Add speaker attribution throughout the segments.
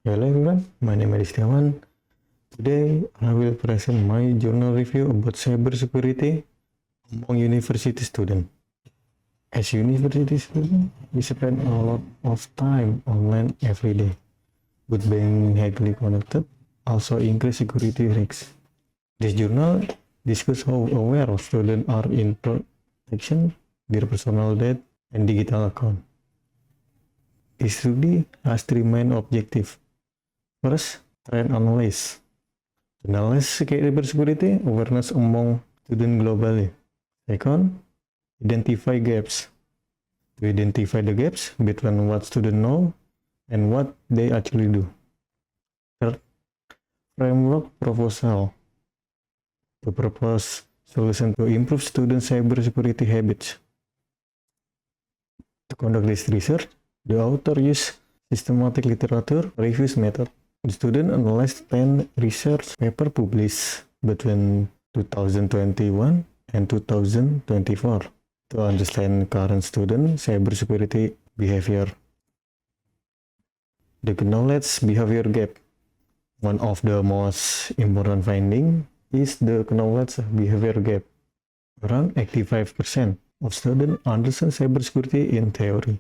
Speaker 1: Hello everyone, my name is Setiawan. Today I will present my journal review about cybersecurity among university students. As university students, we spend a lot of time online every day, but being heavily connected also increase security risks. This journal discusses how aware students are in protection their personal data and digital account. This study has three main objectives. First, threat analysis. To analyze cybersecurity awareness among students globally. Second, identify gaps. To identify the gaps between what students know and what they actually do. Third, framework proposal. To propose solution to improve student cybersecurity habits. To conduct this research, the author used systematic literature reviews method. The student analyzed 10 research papers published between 2021 and 2024 to understand current student cybersecurity behavior. The knowledge behavior gap. One of the most important findings is the knowledge behavior gap. Around 85% of students understand cybersecurity in theory,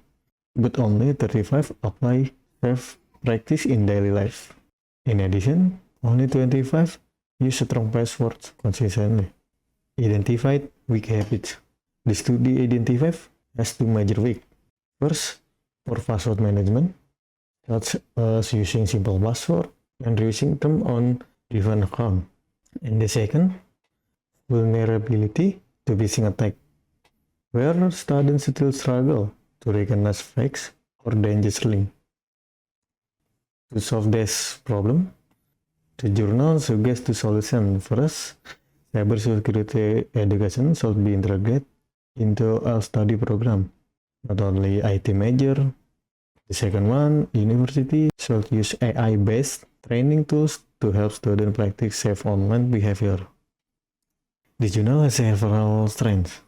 Speaker 1: but only 35% apply safe practice in daily life. In addition, only 25 use strong passwords consistently. Identified weak habits. The study identified has two major weak. First, poor password management, such as using simple password and reusing them on different account. And the second, vulnerability to phishing attack, where students still struggle to recognize fakes or dangerous links. To solve this problem, the journal suggests two solutions. First, cybersecurity education should be integrated into a study program, not only IT major. The second one, university should use AI-based training tools to help students practice safe online behavior. The journal has several strengths.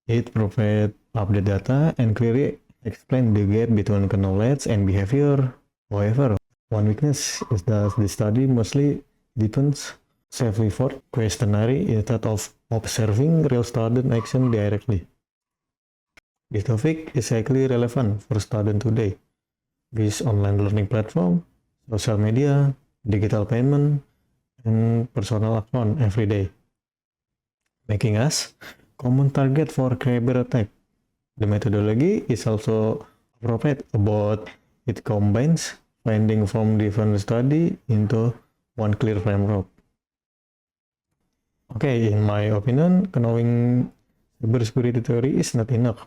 Speaker 1: It provides update data and clearly explains the gap between knowledge and behavior. However, one weakness is that the study mostly depends heavily for questionnaire instead of observing real student action directly. This topic is highly relevant for students today, with online learning platform, social media, digital payment, and personal account every day, making us common target for cyber attack. The methodology is also appropriate, but it combines findings from different study into one clear framework. Okay, in my opinion, knowing cybersecurity theory is not enough.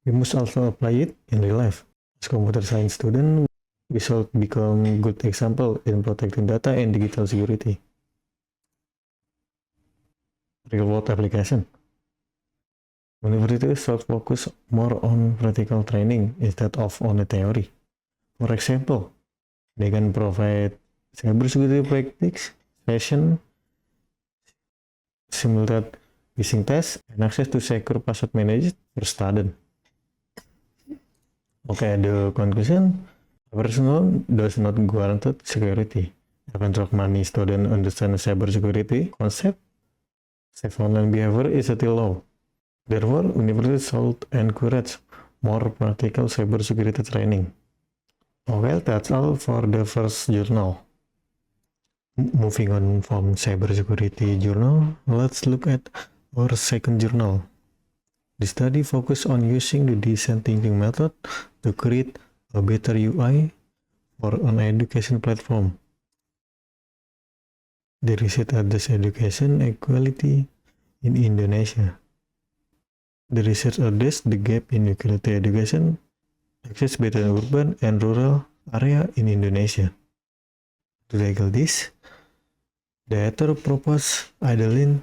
Speaker 1: We must also apply it in real life. As computer science student, we should become good example in protecting data and digital security. Real world application. Universities should focus more on practical training instead of only theory. For example, they can provide cybersecurity practice session, simulate phishing tests, and access to secure password management for students. Okay, the conclusion, personal does not guarantee security. Even though many students understand cybersecurity concept, safe online behavior is still low. Therefore, universities should encourage more practical cybersecurity training. Well, that's all for the first journal. Moving on from cybersecurity journal, let's look at our second journal. The study focused on using the design thinking method to create a better UI for an education platform. The research addressed education equality in Indonesia. The research addressed the gap in quality education access between urban and rural area in Indonesia. To tackle this, the author proposed Adeline,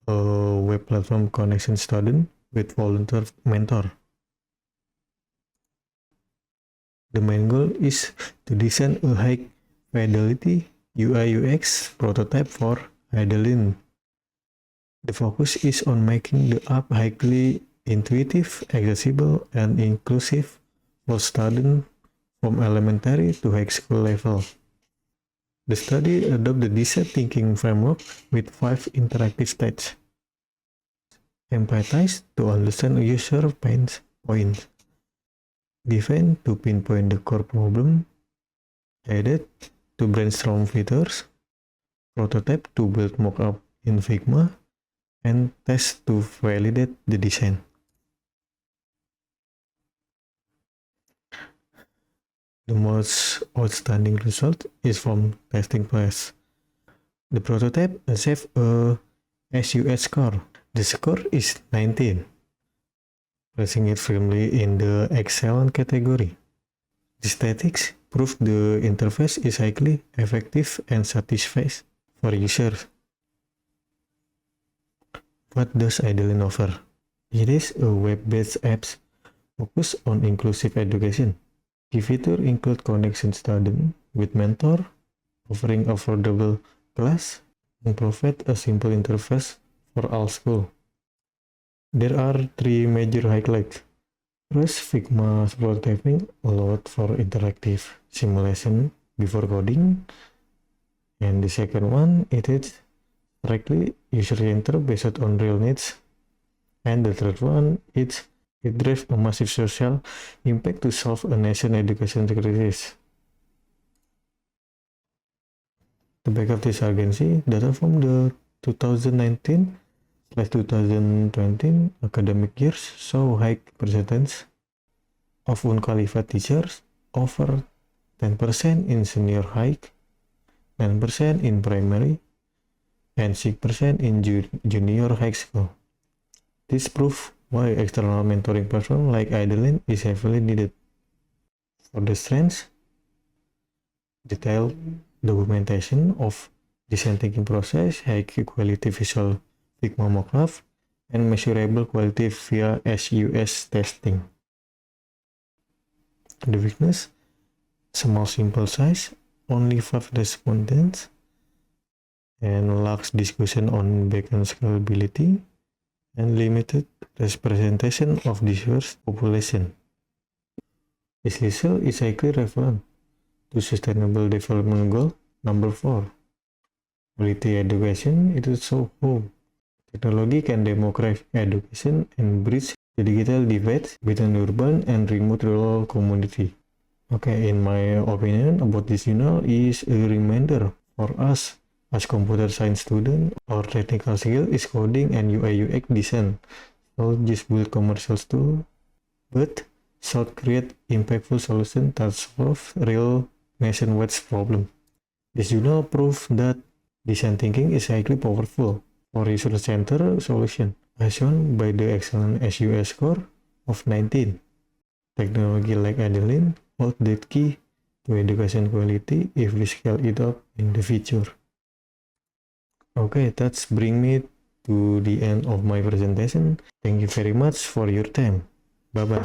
Speaker 1: a web platform connection student with volunteer mentor. The main goal is to design a high fidelity UI UX prototype for Adeline. The focus is on making the app highly intuitive, accessible, and inclusive for students from elementary to high school level. The study adopted the design thinking framework with 5 interactive stages. Empathize to understand a user pain point. Define to pinpoint the core problem. Edit to brainstorm features. Prototype to build mockup in Figma. And test to validate the design. The most outstanding result is from testing phase. The prototype achieved a SUS score. The score is 19, placing it firmly in the excellent category. The statistics prove the interface is highly effective and satisfies for users. What does Idolin offer? It is a web-based app focused on inclusive education. The features include connection student with mentor, offering affordable class, and provide a simple interface for all schools. There are 3 major highlights. First, Figma prototyping allowed for interactive simulation before coding. And the second one, it is directly user-centered based on real needs. And the third one, it drives a massive social impact to solve a nation education crisis. The back of this agency, data from the 2019/2020 academic years show high percentage of unqualified teachers, over 10% in senior high, 9% in primary, and 6% in junior high school. This proves why external mentoring platform like Idolin is heavily needed. For the strengths, detailed documentation of design thinking process, high quality visual Figma mockup, and measurable quality via SUS testing. The weakness, small simple size, only 5 respondents, and lacks discussion on backend scalability, and limited representation of diverse population. This result is highly relevant to Sustainable Development Goal number 4. Quality education is also home. Technology can democratize education and bridge the digital divide between urban and remote rural community. Okay, in my opinion about this journal is a reminder for us as computer science student, our technical skill is coding and UI UX design. So just build commercial tool, but should create impactful solutions that solve real nationwide problem. This journal proves that design thinking is highly powerful for user-centered solution, as shown by the excellent SUS score of 19. Technology like Idolin holds the key to education quality if we scale it up in the future. Okay, that's bring me to the end of my presentation. Thank you very much for your time. Bye-bye.